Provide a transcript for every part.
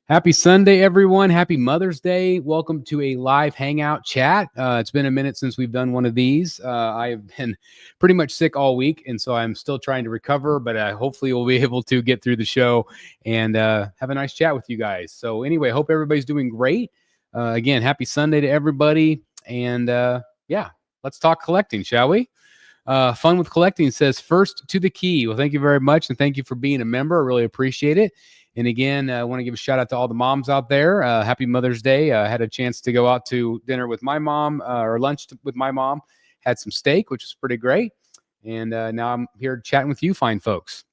Happy Sunday, everyone. Happy Mother's Day. Welcome to a live hangout chat. It's been a minute since we've done one of these. I've been pretty much sick all week, and so I'm still trying to recover, but hopefully we'll be able to get through the show and have a nice chat with you guys. So anyway, hope everybody's doing great. Again, happy Sunday to everybody. And yeah, let's talk collecting, shall we? Fun with Collecting says, first to the key. Well, thank you very much, and thank you for being a member. I really appreciate it. And again, I want to give a shout out to all the moms out there. Happy Mother's Day. I had a chance to go out to dinner with my mom, or lunch with my mom. Had some steak, which was pretty great. And now I'm here chatting with you fine folks.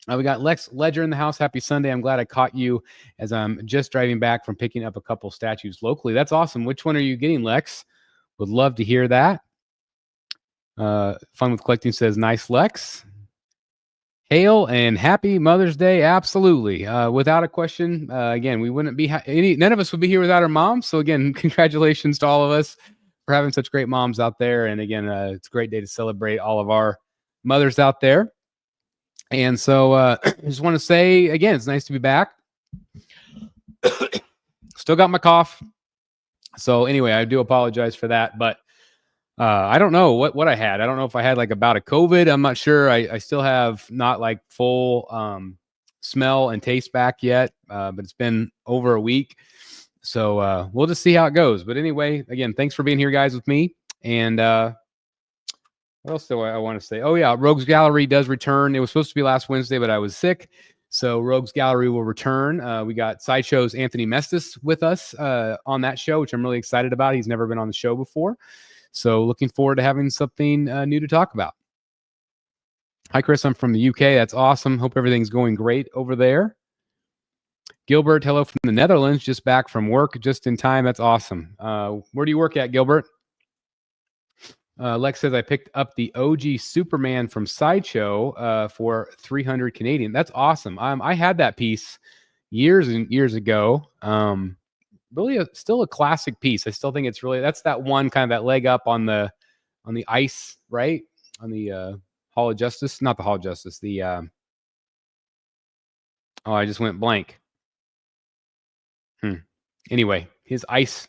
We got Lex Ledger in the house. Happy Sunday. I'm glad I caught you as I'm just driving back from picking up a couple statues locally. That's awesome. Which one are you getting, Lex? Would love to hear that. Fun with Collecting says, nice, Lex. Hail and happy Mother's Day. Absolutely. Without a question. Again, we wouldn't be, none of us would be here without our moms. So again, congratulations to all of us for having such great moms out there. And again, it's a great day to celebrate all of our mothers out there. And so I just want to say, again, it's nice to be back. Still got my cough. So anyway, I do apologize for that, but I don't know what I had. I don't know if I had like a bout of COVID. I'm not sure. I still have not like full smell and taste back yet, but it's been over a week. So we'll just see how it goes. But anyway, again, thanks for being here, guys, with me. And what else do I want to say? Oh, yeah, Rogues Gallery does return. It was supposed to be last Wednesday, but I was sick. So Rogues Gallery will return. We got Sideshow's Anthony Mestis with us on that show, which I'm really excited about. He's never been on the show before. So looking forward to having something new to talk about. Hi, Chris. I'm from the UK. That's awesome. Hope everything's going great over there. Gilbert, hello from the Netherlands. Just back from work just in time. That's awesome. Where do you work at, Gilbert? Lex says, I picked up the OG Superman from Sideshow for 300 Canadian. That's awesome. I had that piece years and years ago. Really still a classic piece. I still think it's really, that's that one kind of that leg up on the ice, right? On the Hall of Justice, not the Hall of Justice, the I just went blank. Anyway, his ice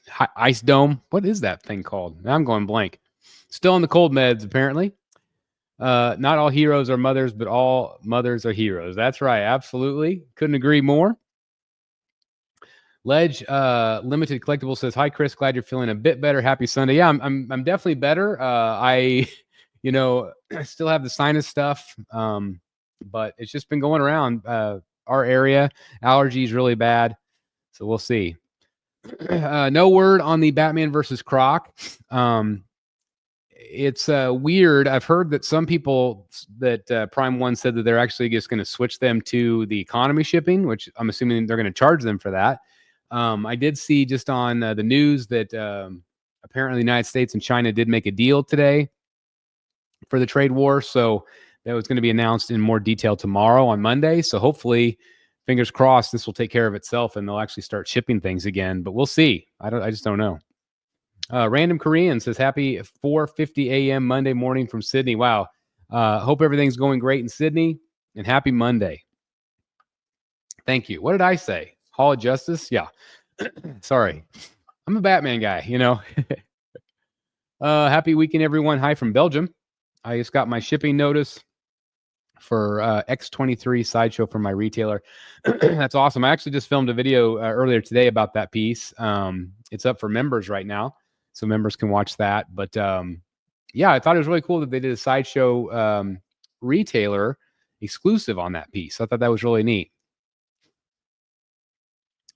dome. What is that thing called? Now I'm going blank. Still on the cold meds, apparently. Not all heroes are mothers, but all mothers are heroes. That's right. Absolutely. Couldn't agree more. Ledge Limited Collectible says, hi, Chris. Glad you're feeling a bit better. Happy Sunday. Yeah, I'm definitely better. I still have the sinus stuff, but it's just been going around our area. Allergies really bad. So we'll see. No word on the Batman versus Croc. It's weird. I've heard that some people that Prime One said that they're actually just going to switch them to the economy shipping, which I'm assuming they're going to charge them for that. I did see just on the news that apparently the United States and China did make a deal today for the trade war. So that was going to be announced in more detail tomorrow on Monday. So hopefully, fingers crossed, this will take care of itself and they'll actually start shipping things again. But we'll see. I just don't know. Random Korean says, happy 4:50 a.m. Monday morning from Sydney. Wow. Hope everything's going great in Sydney and happy Monday. Thank you. What did I say? Hall of Justice? Yeah. Sorry. I'm a Batman guy, you know. Happy weekend, everyone. Hi from Belgium. I just got my shipping notice for X23 Sideshow from my retailer. That's awesome. I actually just filmed a video earlier today about that piece. It's up for members right now, so members can watch that. But yeah, I thought it was really cool that they did a Sideshow retailer exclusive on that piece. I thought that was really neat.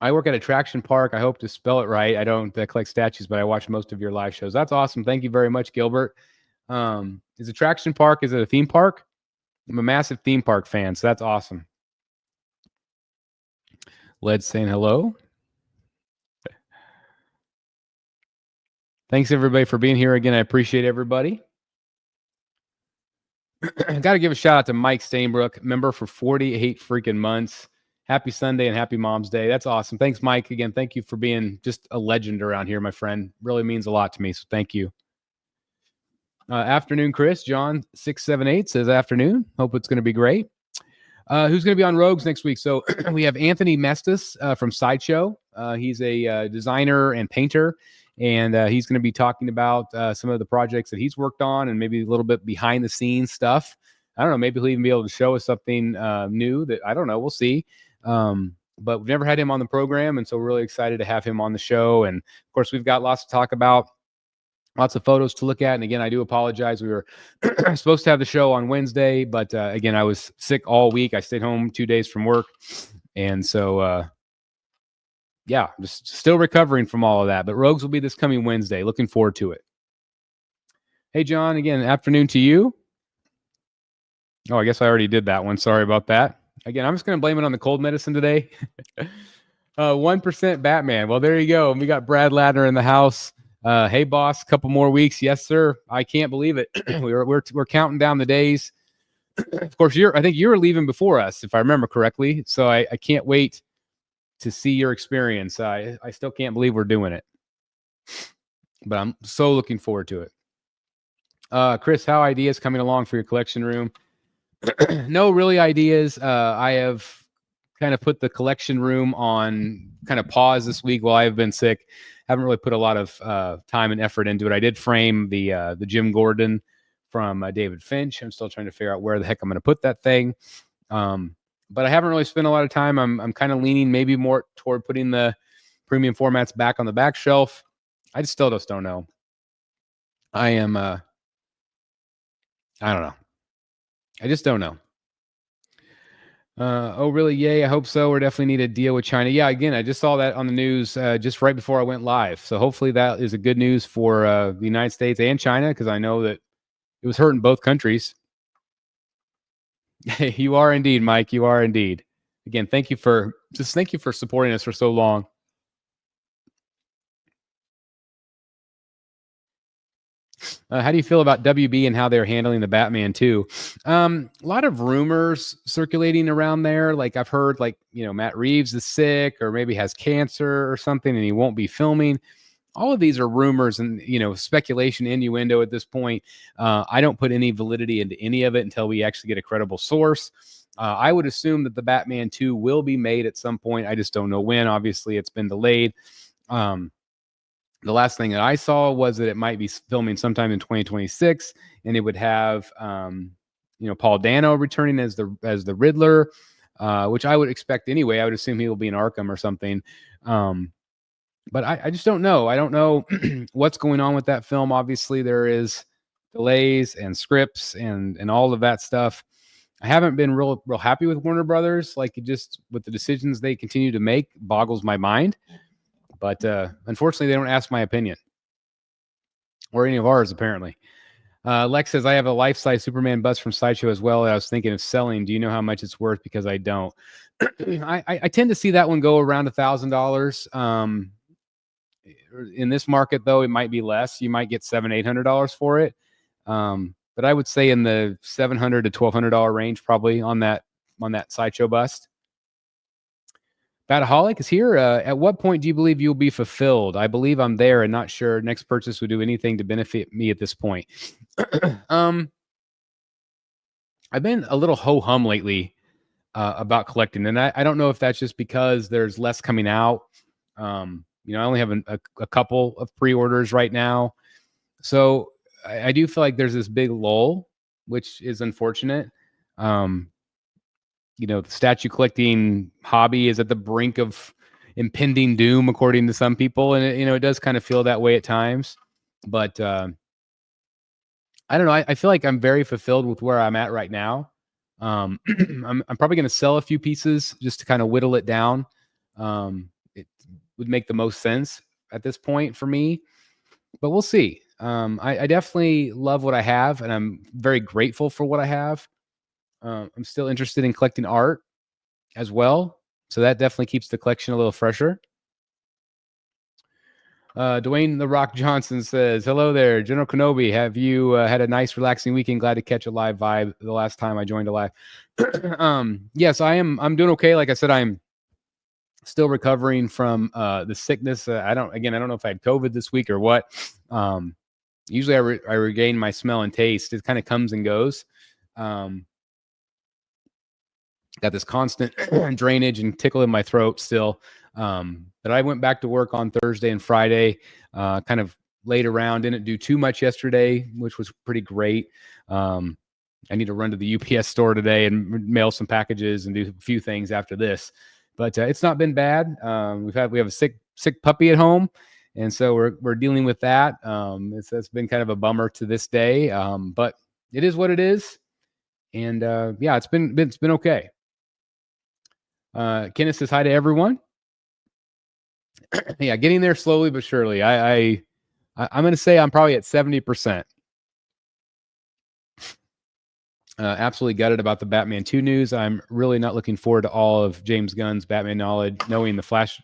I work at Attraction Park. I hope to spell it right. I don't collect statues, but I watch most of your live shows. That's awesome. Thank you very much, Gilbert. Is Attraction Park, is it a theme park? I'm a massive theme park fan, so that's awesome. Led's saying hello. Thanks, everybody, for being here again. I appreciate everybody. I got to give a shout out to Mike Stainbrook, member for 48 freaking months. Happy Sunday and happy Mom's Day. That's awesome. Thanks, Mike. Again, thank you for being just a legend around here, my friend. Really means a lot to me, so thank you. Afternoon, Chris. John 678 says afternoon. Hope it's going to be great. Who's going to be on Rogues next week? So we have Anthony Mestis from Sideshow. He's a designer and painter, and he's going to be talking about some of the projects that he's worked on and maybe a little bit behind the scenes stuff. I don't know. Maybe he'll even be able to show us something new that I don't know. We'll see. But we've never had him on the program, and so we're really excited to have him on the show. And of course, we've got lots to talk about. Lots of photos to look at. And again, I do apologize. We were supposed to have the show on Wednesday, but again, I was sick all week. I stayed home 2 days from work. And so, yeah, just still recovering from all of that. But Rogues will be this coming Wednesday. Looking forward to it. Hey, John, again, afternoon to you. Oh, I guess I already did that one. Sorry about that. Again, I'm just going to blame it on the cold medicine today. 1% Batman. Well, there you go. We got Brad Ladner in the house. Hey, boss, a couple more weeks. Yes, sir. I can't believe it. We're counting down the days. Of course, I think you were leaving before us, if I remember correctly. So I can't wait to see your experience. I still can't believe we're doing it, but I'm so looking forward to it. Chris, how ideas coming along for your collection room? No, really ideas. I have kind of put the collection room on kind of pause this week while I've been sick. Haven't really put a lot of time and effort into it. I did frame the Jim Gordon from David Finch. I'm still trying to figure out where the heck I'm going to put that thing. But I haven't really spent a lot of time. I'm kind of leaning maybe more toward putting the premium formats back on the back shelf. I still just don't know. I am, I don't know. I just don't know. Oh, really? Yay. I hope so. We definitely need a deal with China. Yeah, again, I just saw that on the news just right before I went live. So hopefully that is a good news for the United States and China, because I know that it was hurting both countries. You are indeed, Mike. You are indeed. Again, thank you for supporting us for so long. How do you feel about WB and how they're handling the Batman too? A lot of rumors circulating around there. Like I've heard, like, Matt Reeves is sick or maybe has cancer or something, and he won't be filming. All of these are rumors and speculation, innuendo at this point. I don't put any validity into any of it until we actually get a credible source. I would assume that the Batman 2 will be made at some point. I just don't know when. Obviously, it's been delayed. The last thing that I saw was that it might be filming sometime in 2026, and it would have, Paul Dano returning as the Riddler, which I would expect anyway. I would assume he will be in Arkham or something. But I just don't know. I don't know what's going on with that film. Obviously, there is delays and scripts and all of that stuff. I haven't been real happy with Warner Brothers. Like, just with the decisions they continue to make boggles my mind. But unfortunately, they don't ask my opinion or any of ours, apparently. Lex says, I have a life-size Superman bust from Sideshow as well that I was thinking of selling. Do you know how much it's worth? Because I don't. I tend to see that one go around $1,000. In this market, though, it might be less. You might get $700-800 for it. But I would say in the $700 to $1,200 range, probably on that Sideshow bust. Bataholic is here. At what point do you believe you'll be fulfilled? I believe I'm there and not sure next purchase would do anything to benefit me at this point. I've been a little ho-hum lately about collecting, and I don't know if that's just because there's less coming out. I only have a couple of pre-orders right now. So I do feel like there's this big lull, which is unfortunate. The statue collecting hobby is at the brink of impending doom, according to some people. And it does kind of feel that way at times, but I don't know. I feel like I'm very fulfilled with where I'm at right now. I'm probably going to sell a few pieces just to kind of whittle it down. It would make the most sense at this point for me, but we'll see. I definitely love what I have, and I'm very grateful for what I have. I'm still interested in collecting art as well, so that definitely keeps the collection a little fresher. Dwayne The Rock Johnson says, hello there, General Kenobi. Have you had a nice, relaxing weekend? Glad to catch a live vibe the last time I joined a live. Yes, I am. I'm doing okay. Like I said, I'm still recovering from the sickness. I don't know if I had COVID this week or what. Usually I regain my smell and taste. It kind of comes and goes. got this constant drainage and tickle in my throat still. But I went back to work on Thursday and Friday, kind of laid around, didn't do too much yesterday, which was pretty great. I need to run to the UPS store today and mail some packages and do a few things after this, but it's not been bad. We have a sick puppy at home, and so we're dealing with that. It's been kind of a bummer to this day, but it is what it is. And yeah, it's been okay. Kenneth says hi to everyone. Yeah, getting there slowly but surely. I'm going to say I'm probably at 70%. Absolutely gutted about the Batman 2 news. I'm really not looking forward to all of James Gunn's Batman knowledge, knowing the Flash.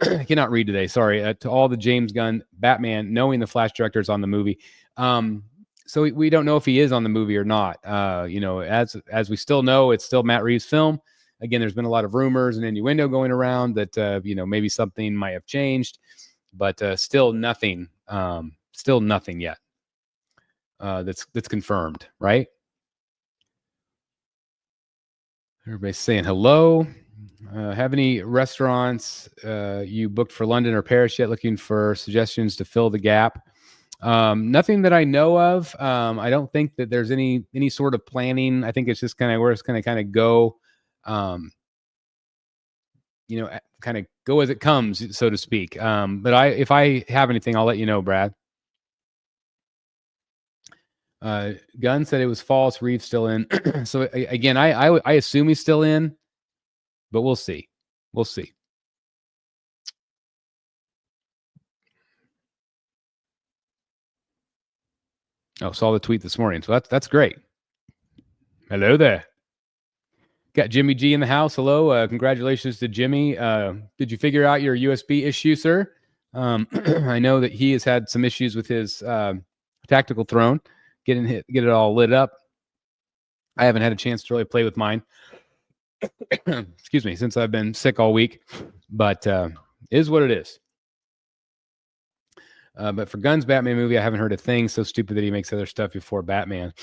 I cannot read today. Sorry. To all the James Gunn Batman, knowing the Flash directors on the movie. So we don't know if he is on the movie or not. As we still know, it's still Matt Reeves' film. Again, there's been a lot of rumors and innuendo going around that maybe something might have changed, but still nothing yet that's confirmed, right? Everybody's saying hello. Have any restaurants you booked for London or Paris yet? Looking for suggestions to fill the gap. Nothing that I know of. I don't think that there's any sort of planning. I think it's just kind of where it's going to kind of go. Kind of go as it comes, so to speak. But if I have anything, I'll let you know, Brad. Gunn said it was false. Reeves still in. So again, I assume he's still in, but we'll see. We'll see. Oh, saw the tweet this morning. So that's great. Hello there. Got Jimmy G in the house. Hello. Congratulations to Jimmy. Did you figure out your USB issue, sir? I know that he has had some issues with his tactical throne, get it all lit up. I haven't had a chance to really play with mine. Excuse me, since I've been sick all week, but it is what it is. But for Gunn's Batman movie, I haven't heard a thing. So stupid that he makes other stuff before Batman.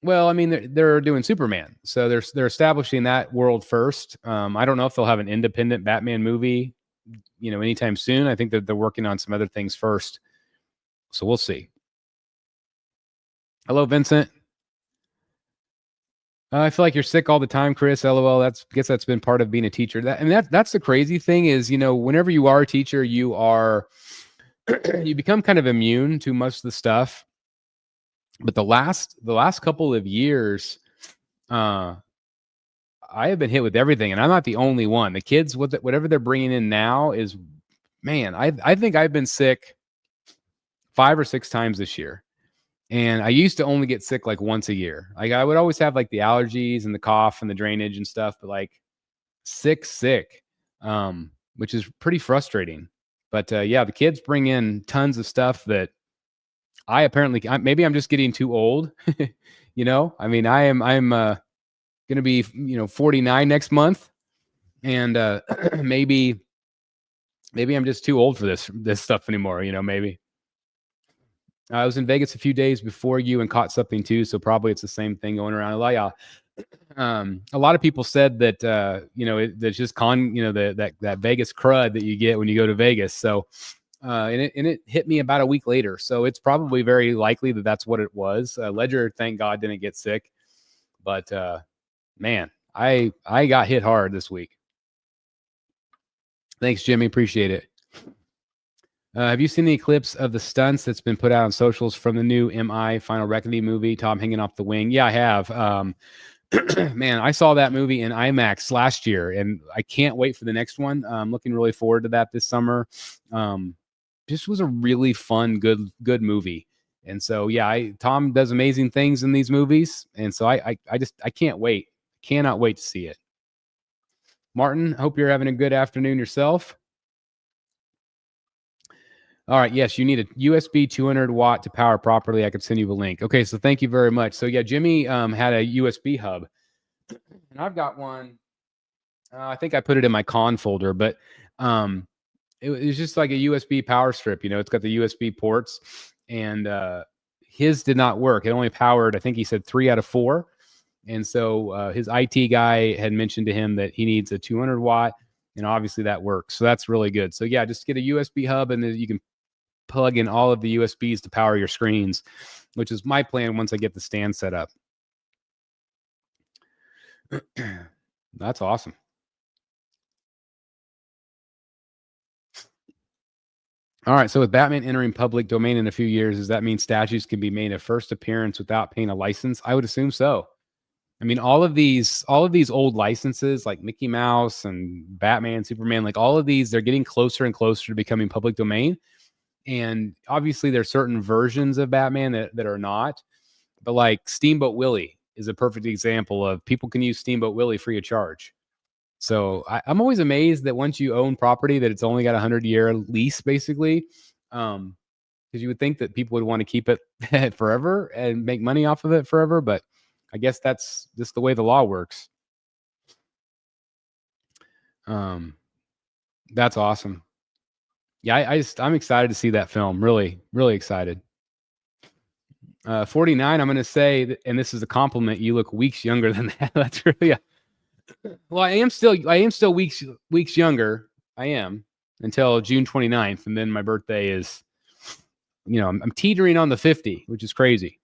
Well, I mean, they're doing Superman, so they're establishing that world first. I don't know if they'll have an independent Batman movie, anytime soon. I think that they're working on some other things first, so we'll see. Hello, Vincent. I feel like you're sick all the time, Chris. LOL. I guess that's been part of being a teacher. That's the crazy thing is, whenever you are a teacher, you become kind of immune to most of the stuff. But the last couple of years, I have been hit with everything, and I'm not the only one. The kids, whatever they're bringing in now is, man, I think I've been sick 5 or 6 times this year. And I used to only get sick like once a year. Like I would always have like the allergies and the cough and the drainage and stuff, but like sick, which is pretty frustrating. But yeah, the kids bring in tons of stuff that maybe I'm just getting too old. I mean, I'm going to be, 49 next month. And maybe I'm just too old for this stuff anymore, maybe. I was in Vegas a few days before you and caught something too, so probably it's the same thing going around. A lot of people said that that's just that Vegas crud that you get when you go to Vegas. So and it hit me about a week later, so it's probably very likely that that's what it was. Ledger, thank God, didn't get sick, but man, I got hit hard this week. Thanks, Jimmy, appreciate it. Have you seen the clips of the stunts that's been put out on socials from the new MI Final Reckoning movie, Tom hanging off the wing? Yeah, I have. Man, I saw that movie in IMAX last year, and I can't wait for the next one. I'm looking really forward to that this summer. This was a really fun, good movie. And so, yeah, Tom does amazing things in these movies, and so I can't wait. Cannot wait to see it. Martin, hope you're having a good afternoon yourself. All right. Yes, you need a USB 200 watt to power properly. I could send you a link. Okay, so thank you very much. So yeah, Jimmy had a USB hub, and I've got one. I think I put it in my con folder, but it was just like a USB power strip. It's got the USB ports, and his did not work. It only powered, I think he said 3 out of 4. And so his IT guy had mentioned to him that he needs a 200 watt, and obviously that works. So that's really good. So yeah, just get a USB hub, and then you can plug in all of the USBs to power your screens, which is my plan once I get the stand set up. That's awesome. All right. So with Batman entering public domain in a few years, does that mean statues can be made a first appearance without paying a license? I would assume so. I mean, all of these old licenses like Mickey Mouse and Batman, Superman, like all of these, they're getting closer and closer to becoming public domain. And obviously there's certain versions of Batman that are not, but like Steamboat Willie is a perfect example of people can use Steamboat Willie free of charge. So I'm always amazed that once you own property that it's only got a 100-year lease basically. Because you would think that people would want to keep it forever and make money off of it forever. But I guess that's just the way the law works. That's awesome. Yeah, I'm excited to see that film. Really, really excited. 49, I'm going to say, and this is a compliment, you look weeks younger than that. That's really well, I am still weeks younger. I am until June 29th. And then my birthday is, I'm teetering on the 50, which is crazy.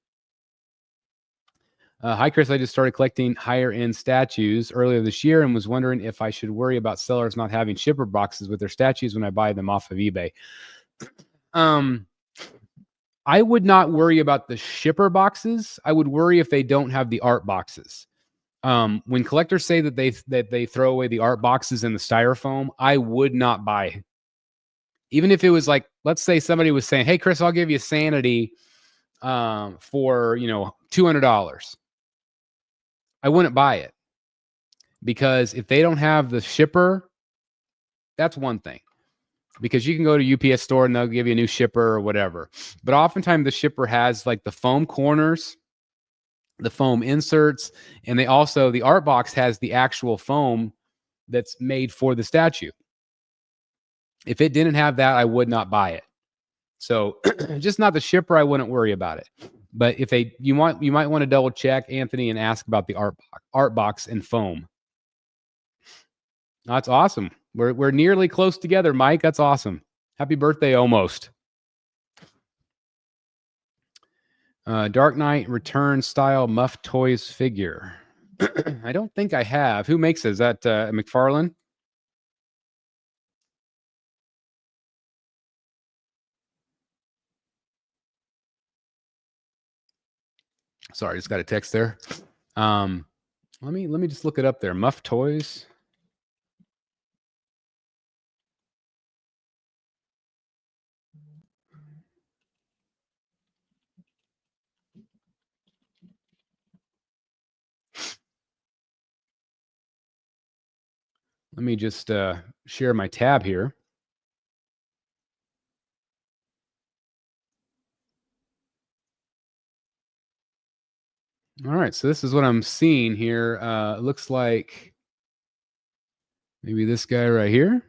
Hi, Chris. I just started collecting higher end statues earlier this year and was wondering if I should worry about sellers not having shipper boxes with their statues when I buy them off of eBay. I would not worry about the shipper boxes. I would worry if they don't have the art boxes. When collectors say that they throw away the art boxes and the styrofoam, I would not buy. Even if it was like, let's say somebody was saying, "Hey, Chris, I'll give you Sanity for $200." I wouldn't buy it because if they don't have the shipper, that's one thing. Because you can go to UPS store and they'll give you a new shipper or whatever. But oftentimes the shipper has like the foam corners, the foam inserts, and the art box has the actual foam that's made for the statue. If it didn't have that, I would not buy it. So just not the shipper, I wouldn't worry about it. But if you might want to double check, Anthony, and ask about the art box and foam. That's awesome. We're nearly close together, Mike. That's awesome. Happy birthday, almost. Dark Knight Return style Muff Toys figure. I don't think I have. Who makes it? Is that McFarlane? Sorry, I just got a text there. Let me just look it up there. Muff Toys. Let me just share my tab here. All right, so this is what I'm seeing here. It looks like maybe this guy right here.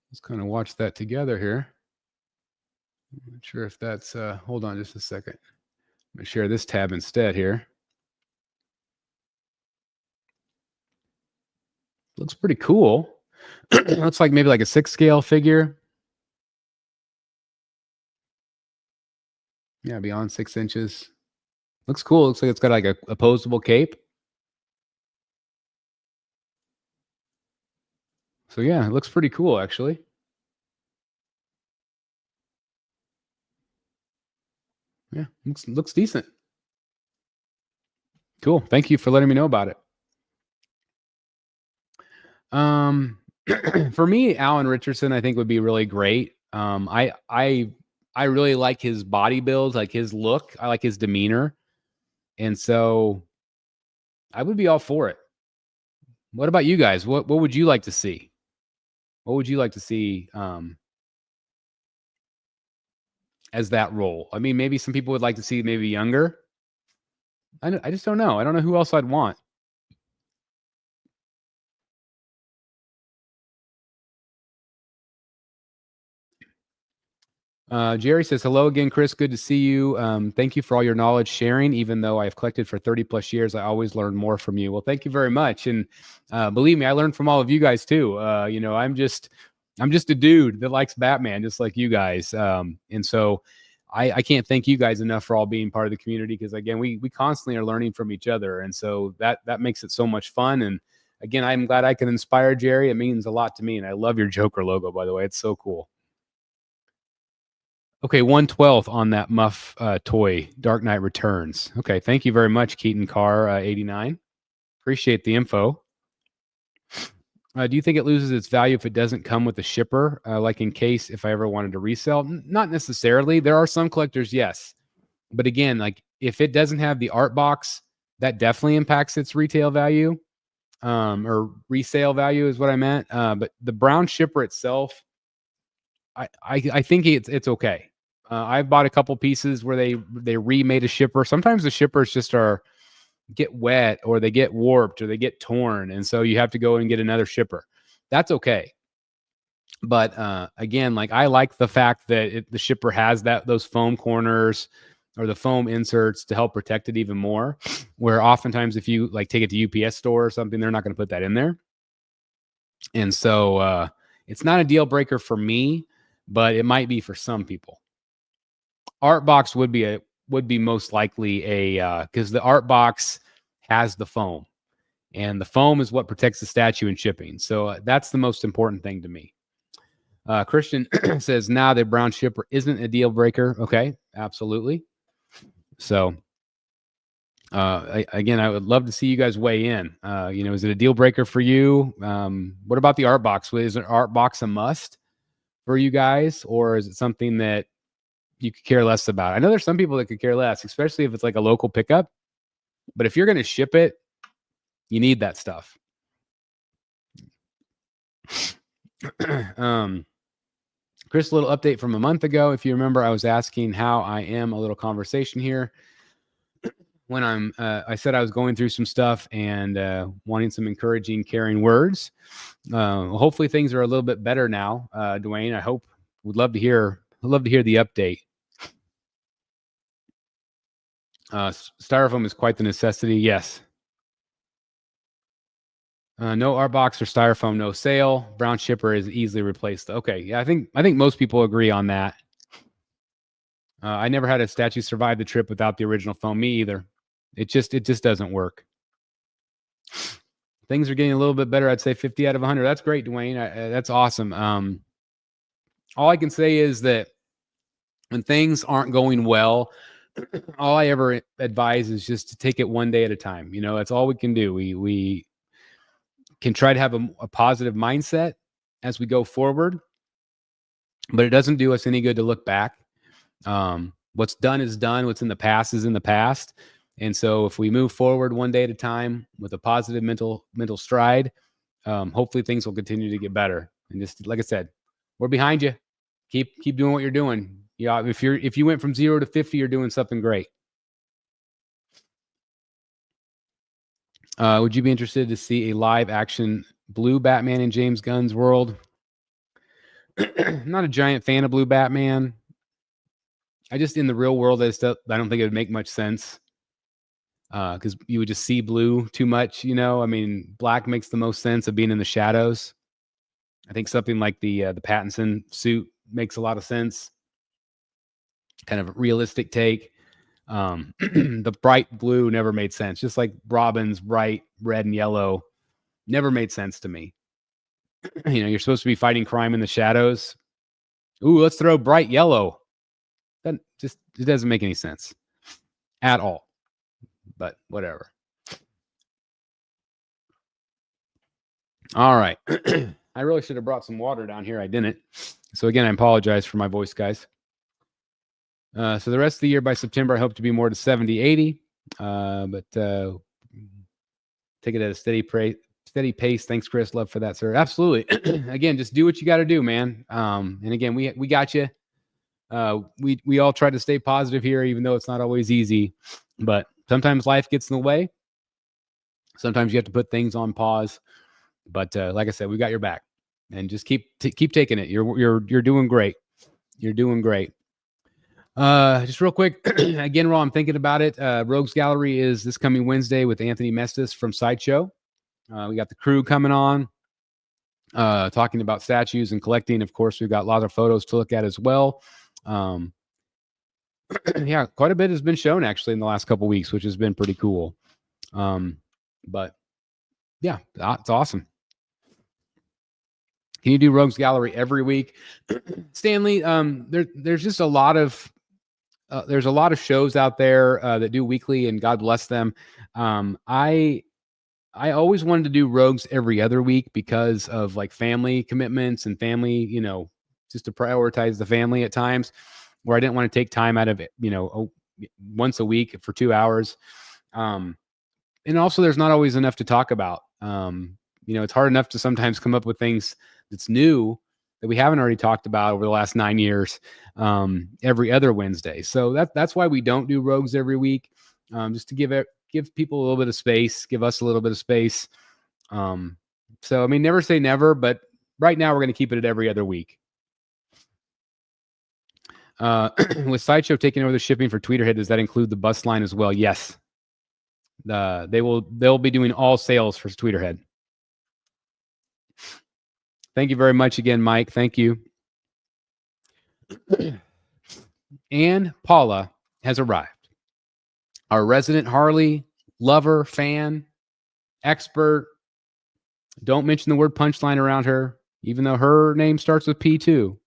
Let's kind of watch that together here. I'm not sure if that's, hold on just a second. I'm going to share this tab instead here. Looks pretty cool. Looks like maybe like a 6 scale figure. Yeah, beyond 6 inches. Looks cool. Looks like it's got like a opposable cape. So yeah, it looks pretty cool actually. Yeah, looks decent. Cool. Thank you for letting me know about it. For me, Alan Richardson, I think would be really great. I really like his body build, like his look. I like his demeanor, and so I would be all for it. What about you guys? What would you like to see? What would you like to see as that role? I mean, maybe some people would like to see maybe younger. I just don't know. I don't know who else I'd want. Jerry says, hello again, Chris. Good to see you. Thank you for all your knowledge sharing. Even though I've collected for 30 plus years, I always learn more from you. Well, thank you very much. And believe me, I learned from all of you guys too. I'm just a dude that likes Batman, just like you guys. And so I can't thank you guys enough for all being part of the community, because again, we constantly are learning from each other. And so that makes it so much fun. And again, I'm glad I can inspire Jerry. It means a lot to me. And I love your Joker logo, by the way. It's so cool. Okay, 1/12 on that Muff toy, Dark Knight Returns. Okay, thank you very much, Keaton Carr 89. Appreciate the info. Do you think it loses its value if it doesn't come with a shipper, like in case if I ever wanted to resell? Not necessarily. There are some collectors, yes. But again, like if it doesn't have the art box, that definitely impacts its retail value, or resale value is what I meant. But the brown shipper itself, I think it's okay. I've bought a couple pieces where they remade a shipper. Sometimes the shippers just get wet, or they get warped, or they get torn, and so you have to go and get another shipper. That's okay. But again, like I like the fact that the shipper has those foam corners or the foam inserts to help protect it even more. Where oftentimes if you like take it to UPS store or something, they're not going to put that in there. And so it's not a deal breaker for me, but it might be for some people. Art box would be most likely because the art box has the foam, and the foam is what protects the statue in shipping. So that's the most important thing to me. Christian says, now the brown shipper isn't a deal breaker. Okay, absolutely. So again, I would love to see you guys weigh in. Is it a deal breaker for you? What about the art box? Is an art box a must for you guys, or is it something that you could care less about? I know there's some people that could care less, especially if it's like a local pickup. But if you're going to ship it, you need that stuff. Chris, a little update from a month ago. If you remember, I was asking how I am. A little conversation here. When I said I was going through some stuff and wanting some encouraging, caring words. Hopefully things are a little bit better now, Dwayne. I hope. Would love to hear the update. Styrofoam is quite the necessity. Yes. No art box or styrofoam, no sale. Brown shipper is easily replaced. Okay, yeah, I think most people agree on that. I never had a statue survive the trip without the original foam. Me either. It just doesn't work. Things are getting a little bit better. I'd say 50 out of 100. That's great, Dwayne. That's awesome. All I can say is that when things aren't going well, all I ever advise is just to take it one day at a time. That's all we can do. We can try to have a positive mindset as we go forward, but it doesn't do us any good to look back. What's done is done. What's in the past is in the past. And so if we move forward one day at a time with a positive mental stride, hopefully things will continue to get better. And just like I said, we're behind you. Keep doing what you're doing. Yeah, if you went from 0 to 50, you're doing something great. Would you be interested to see a live action blue Batman in James Gunn's world? I'm not a giant fan of blue Batman. I just, in the real world, I don't think it would make much sense. Because you would just see blue too much, I mean, black makes the most sense of being in the shadows. I think something like the Pattinson suit makes a lot of sense. Kind of a realistic take. The bright blue never made sense. Just like Robin's bright red and yellow never made sense to me. You're supposed to be fighting crime in the shadows. Ooh, let's throw bright yellow. It doesn't make any sense at all. But whatever. All right. I really should have brought some water down here. I didn't. So again, I apologize for my voice, guys. So the rest of the year, by September, I hope to be more to 70, 80. But take it at a steady pace. Thanks, Chris. Love for that, sir. Absolutely. Again, just do what you got to do, man. And again, we got you. We all try to stay positive here, even though it's not always easy. But sometimes life gets in the way. Sometimes you have to put things on pause. But like I said, we got your back, and just keep taking it. You're doing great. You're doing great. Just real quick, again, while I'm thinking about it, Rogues Gallery is this coming Wednesday with Anthony Mestis from Sideshow. We got the crew coming on, talking about statues and collecting. Of course, we've got lots of photos to look at as well. Yeah, quite a bit has been shown actually in the last couple weeks, which has been pretty cool. But yeah, it's awesome. Can you do Rogues Gallery every week? Stanley, there's just a lot of there's a lot of shows out there that do weekly, and God bless them. I always wanted to do Rogues every other week because of like family commitments and family, just to prioritize the family at times, where I didn't want to take time out of it, once a week for 2 hours. And also there's not always enough to talk about. It's hard enough to sometimes come up with things that's new that we haven't already talked about over the last 9 years, every other Wednesday. So that's why we don't do Rogues every week, just to give people a little bit of space, give us a little bit of space. So, I mean, never say never, but right now we're going to keep it at every other week. With Sideshow taking over the shipping for Tweeterhead, does that include the bus line as well? Yes. They'll be doing all sales for Tweeterhead. Thank you very much again, Mike. Thank you. And Paula has arrived. Our resident Harley lover, fan, expert. Don't mention the word punchline around her, even though her name starts with P too.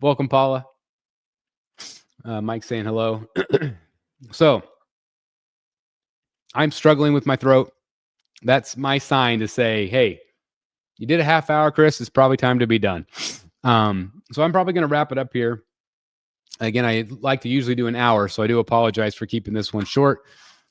Welcome, Paula. Mike saying hello. So, I'm struggling with my throat. That's my sign to say, hey, you did a half hour, Chris. It's probably time to be done. So I'm probably going to wrap it up here. Again, I like to usually do an hour, so I do apologize for keeping this one short.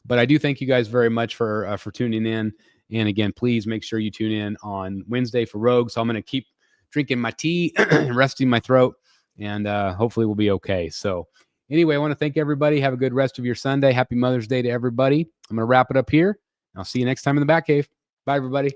But I do thank you guys very much for tuning in. And again, please make sure you tune in on Wednesday for Rogue. So I'm going to keep drinking my tea, resting my throat, and hopefully we'll be okay. So anyway, I want to thank everybody. Have a good rest of your Sunday. Happy Mother's Day to everybody. I'm going to wrap it up here. I'll see you next time in the Bat Cave. Bye, everybody.